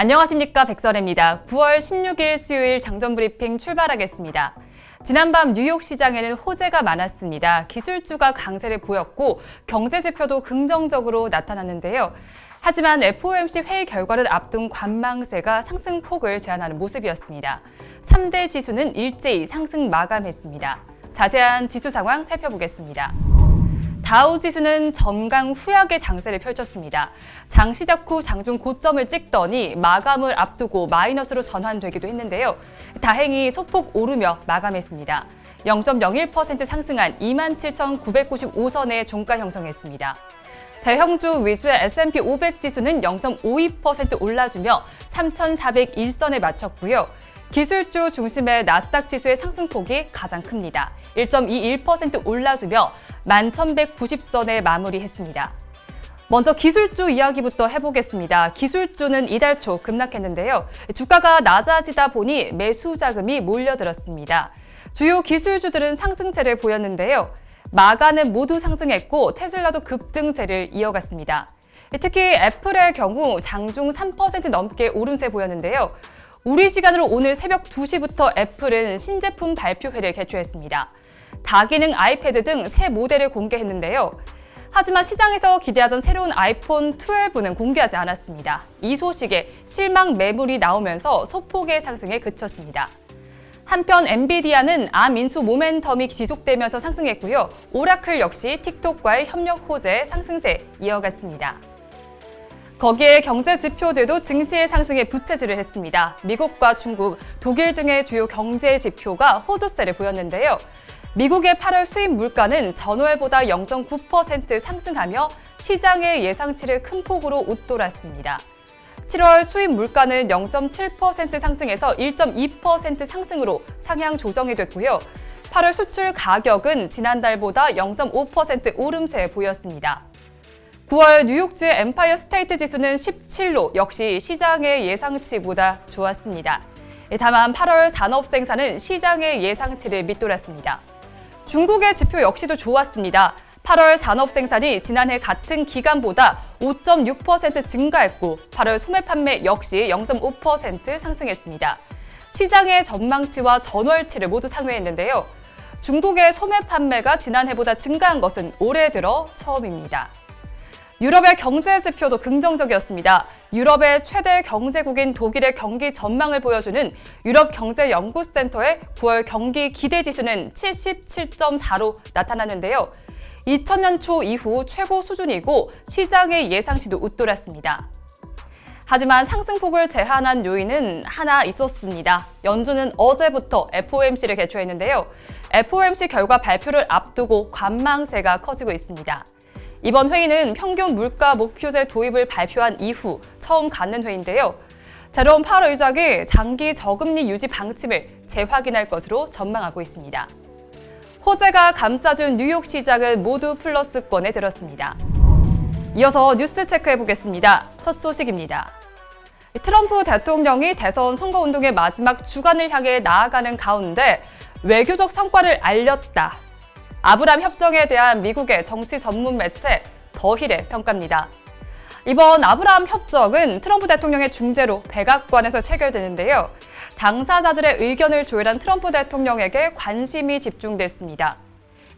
안녕하십니까, 백설입니다. 9월 16일 수요일 장전 브리핑 출발하겠습니다. 지난밤 뉴욕 시장에는 호재가 많았습니다. 기술주가 강세를 보였고 경제 지표도 긍정적으로 나타났는데요. 하지만 FOMC 회의 결과를 앞둔 관망세가 상승폭을 제한하는 모습이었습니다. 3대 지수는 일제히 상승 마감했습니다. 자세한 지수 상황 살펴보겠습니다. 다우 지수는 전강 후약의 장세를 펼쳤습니다. 장 시작 후 장중 고점을 찍더니 마감을 앞두고 마이너스로 전환되기도 했는데요. 다행히 소폭 오르며 마감했습니다. 0.01% 상승한 27,995선의 종가 형성했습니다. 대형주 위주의 S&P 500 지수는 0.52% 올라주며 3,401선에 마쳤고요. 기술주 중심의 나스닥 지수의 상승폭이 가장 큽니다. 1.21% 올라주며 11,190선에 마무리했습니다. 먼저 기술주 이야기부터 해보겠습니다. 기술주는 이달 초 급락했는데요. 주가가 낮아지다 보니 매수 자금이 몰려들었습니다. 주요 기술주들은 상승세를 보였는데요. 마가는 모두 상승했고 테슬라도 급등세를 이어갔습니다. 특히 애플의 경우 장중 3% 넘게 오름세 보였는데요. 우리 시간으로 오늘 새벽 2시부터 애플은 신제품 발표회를 개최했습니다. 다기능 아이패드 등 새 모델을 공개했는데요. 하지만 시장에서 기대하던 새로운 아이폰 12는 공개하지 않았습니다. 이 소식에 실망 매물이 나오면서 소폭의 상승에 그쳤습니다. 한편 엔비디아는 암 인수 모멘텀이 지속되면서 상승했고요. 오라클 역시 틱톡과의 협력 호재 상승세 이어갔습니다. 거기에 경제 지표들도 증시의 상승에 부채질을 했습니다. 미국과 중국, 독일 등의 주요 경제 지표가 호조세를 보였는데요. 미국의 8월 수입 물가는 전월보다 0.9% 상승하며 시장의 예상치를 큰 폭으로 웃돌았습니다. 7월 수입 물가는 0.7% 상승해서 1.2% 상승으로 상향 조정이 됐고요. 8월 수출 가격은 지난달보다 0.5% 오름세 보였습니다. 9월 뉴욕주의 엠파이어 스테이트 지수는 17로 역시 시장의 예상치보다 좋았습니다. 다만 8월 산업 생산은 시장의 예상치를 밑돌았습니다. 중국의 지표 역시도 좋았습니다. 8월 산업 생산이 지난해 같은 기간보다 5.6% 증가했고 8월 소매 판매 역시 0.5% 상승했습니다. 시장의 전망치와 전월치를 모두 상회했는데요. 중국의 소매 판매가 지난해보다 증가한 것은 올해 들어 처음입니다. 유럽의 경제 지표도 긍정적이었습니다. 유럽의 최대 경제국인 독일의 경기 전망을 보여주는 유럽경제연구센터의 9월 경기 기대지수는 77.4로 나타났는데요. 2000년 초 이후 최고 수준이고 시장의 예상치도 웃돌았습니다. 하지만 상승폭을 제한한 요인은 하나 있었습니다. 연준은 어제부터 FOMC를 개최했는데요. FOMC 결과 발표를 앞두고 관망세가 커지고 있습니다. 이번 회의는 평균 물가 목표제 도입을 발표한 이후 처음 갖는 회의인데요. 제롬 파월 의장이 장기 저금리 유지 방침을 재확인할 것으로 전망하고 있습니다. 호재가 감싸준 뉴욕 시장은 모두 플러스권에 들었습니다. 이어서 뉴스 체크해보겠습니다. 첫 소식입니다. 트럼프 대통령이 대선 선거운동의 마지막 주간을 향해 나아가는 가운데 외교적 성과를 알렸다. 아브라함 협정에 대한 미국의 정치 전문 매체 더힐의 평가입니다. 이번 아브라함 협정은 트럼프 대통령의 중재로 백악관에서 체결되는데요. 당사자들의 의견을 조율한 트럼프 대통령에게 관심이 집중됐습니다.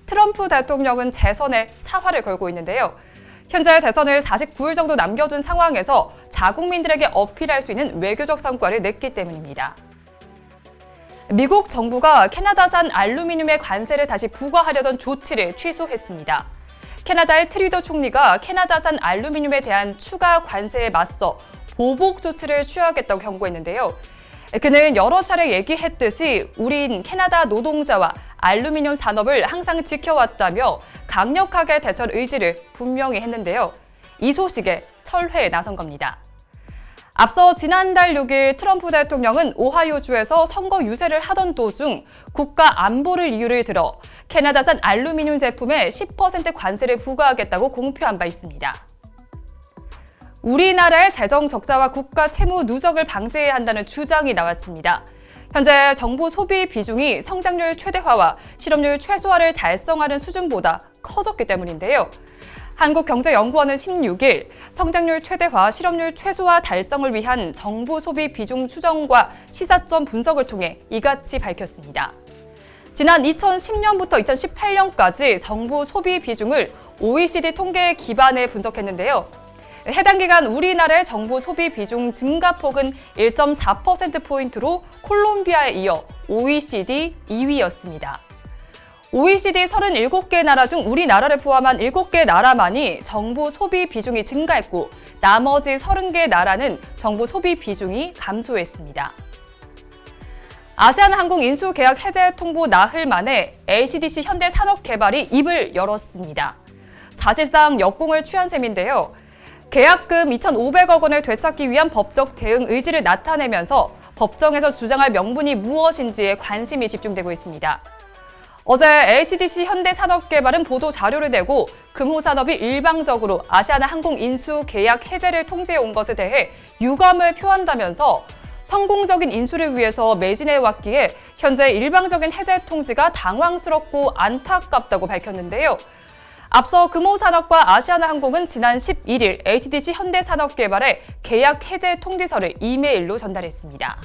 트럼프 대통령은 재선에 사활을 걸고 있는데요. 현재 대선을 49일 정도 남겨둔 상황에서 자국민들에게 어필할 수 있는 외교적 성과를 냈기 때문입니다. 미국 정부가 캐나다산 알루미늄의 관세를 다시 부과하려던 조치를 취소했습니다. 캐나다의 트리도 총리가 캐나다산 알루미늄에 대한 추가 관세에 맞서 보복 조치를 취하겠다고 경고했는데요. 그는 여러 차례 얘기했듯이 우린 캐나다 노동자와 알루미늄 산업을 항상 지켜왔다며 강력하게 대처 의지를 분명히 했는데요. 이 소식에 철회에 나선 겁니다. 앞서 지난달 6일 트럼프 대통령은 오하이오주에서 선거 유세를 하던 도중 국가 안보를 이유를 들어 캐나다산 알루미늄 제품에 10% 관세를 부과하겠다고 공표한 바 있습니다. 우리나라의 재정 적자와 국가 채무 누적을 방지해야 한다는 주장이 나왔습니다. 현재 정부 소비 비중이 성장률 최대화와 실업률 최소화를 달성하는 수준보다 커졌기 때문인데요. 한국경제연구원은 16일 성장률 최대화, 실업률 최소화 달성을 위한 정부 소비 비중 추정과 시사점 분석을 통해 이같이 밝혔습니다. 지난 2010년부터 2018년까지 정부 소비 비중을 OECD 통계에 기반해 분석했는데요. 해당 기간 우리나라의 정부 소비 비중 증가폭은 1.4%포인트로 콜롬비아에 이어 OECD 2위였습니다. OECD 37개 나라 중 우리나라를 포함한 7개 나라만이 정부 소비 비중이 증가했고 나머지 30개 나라는 정부 소비 비중이 감소했습니다. 아시아나항공 인수 계약 해제 통보 나흘 만에 HDC 현대산업개발이 입을 열었습니다. 사실상 역공을 취한 셈인데요. 계약금 2,500억 원을 되찾기 위한 법적 대응 의지를 나타내면서 법정에서 주장할 명분이 무엇인지에 관심이 집중되고 있습니다. 어제 HDC 현대산업개발은 보도 자료를 내고 금호산업이 일방적으로 아시아나항공 인수 계약 해제를 통지해 온 것에 대해 유감을 표한다면서 성공적인 인수를 위해서 매진해 왔기에 현재 일방적인 해제 통지가 당황스럽고 안타깝다고 밝혔는데요. 앞서 금호산업과 아시아나항공은 지난 11일 HDC 현대산업개발에 계약 해제 통지서를 이메일로 전달했습니다.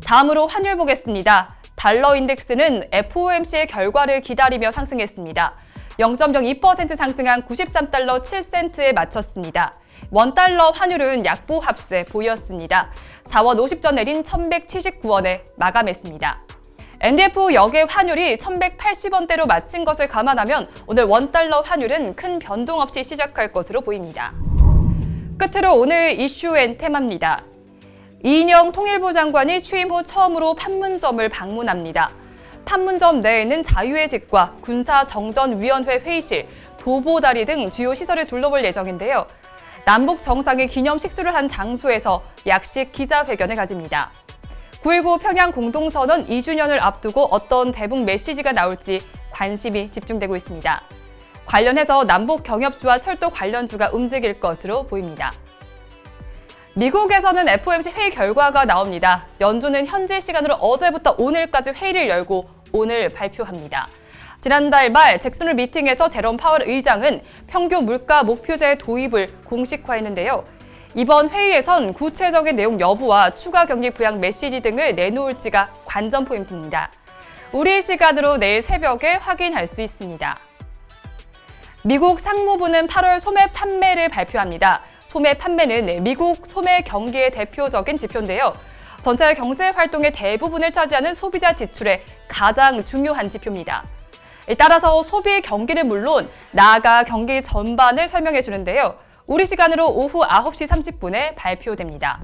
다음으로 환율 보겠습니다. 달러 인덱스는 FOMC의 결과를 기다리며 상승했습니다. 0.02% 상승한 93달러 7센트에 마쳤습니다. 원달러 환율은 약보합세 보였습니다. 4월 50전 내린 1,179원에 마감했습니다. NDF 역의 환율이 1,180원대로 마친 것을 감안하면 오늘 원달러 환율은 큰 변동 없이 시작할 것으로 보입니다. 끝으로 오늘 이슈앤 테마입니다. 이인영 통일부 장관이 취임 후 처음으로 판문점을 방문합니다. 판문점 내에는 자유의 집과 군사정전위원회 회의실, 도보다리 등 주요 시설을 둘러볼 예정인데요. 남북 정상이 기념 식수를 한 장소에서 약식 기자회견을 가집니다. 9.19 평양 공동선언 2주년을 앞두고 어떤 대북 메시지가 나올지 관심이 집중되고 있습니다. 관련해서 남북 경협주와 철도 관련주가 움직일 것으로 보입니다. 미국에서는 FOMC 회의 결과가 나옵니다. 연준은 현지 시간으로 어제부터 오늘까지 회의를 열고 오늘 발표합니다. 지난달 말 잭슨홀 미팅에서 제롬 파월 의장은 평균 물가 목표제 도입을 공식화했는데요. 이번 회의에선 구체적인 내용 여부와 추가 경기 부양 메시지 등을 내놓을지가 관전 포인트입니다. 우리 시간으로 내일 새벽에 확인할 수 있습니다. 미국 상무부는 8월 소매 판매를 발표합니다. 소매 판매는 미국 소매 경기의 대표적인 지표인데요. 전체 경제 활동의 대부분을 차지하는 소비자 지출의 가장 중요한 지표입니다. 따라서 소비 경기는 물론 나아가 경기 전반을 설명해 주는데요. 우리 시간으로 오후 9시 30분에 발표됩니다.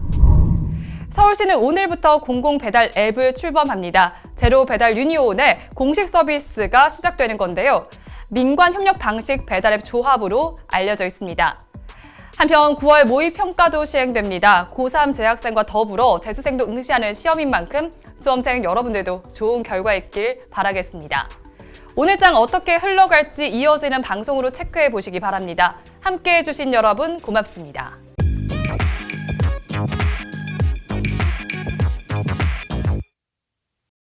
서울시는 오늘부터 공공배달 앱을 출범합니다. 제로 배달 유니온의 공식 서비스가 시작되는 건데요. 민관 협력 방식 배달앱 조합으로 알려져 있습니다. 한편 9월 모의평가도 시행됩니다. 고3 재학생과 더불어 재수생도 응시하는 시험인 만큼 수험생 여러분들도 좋은 결과 있길 바라겠습니다. 오늘 장 어떻게 흘러갈지 이어지는 방송으로 체크해 보시기 바랍니다. 함께해 주신 여러분 고맙습니다.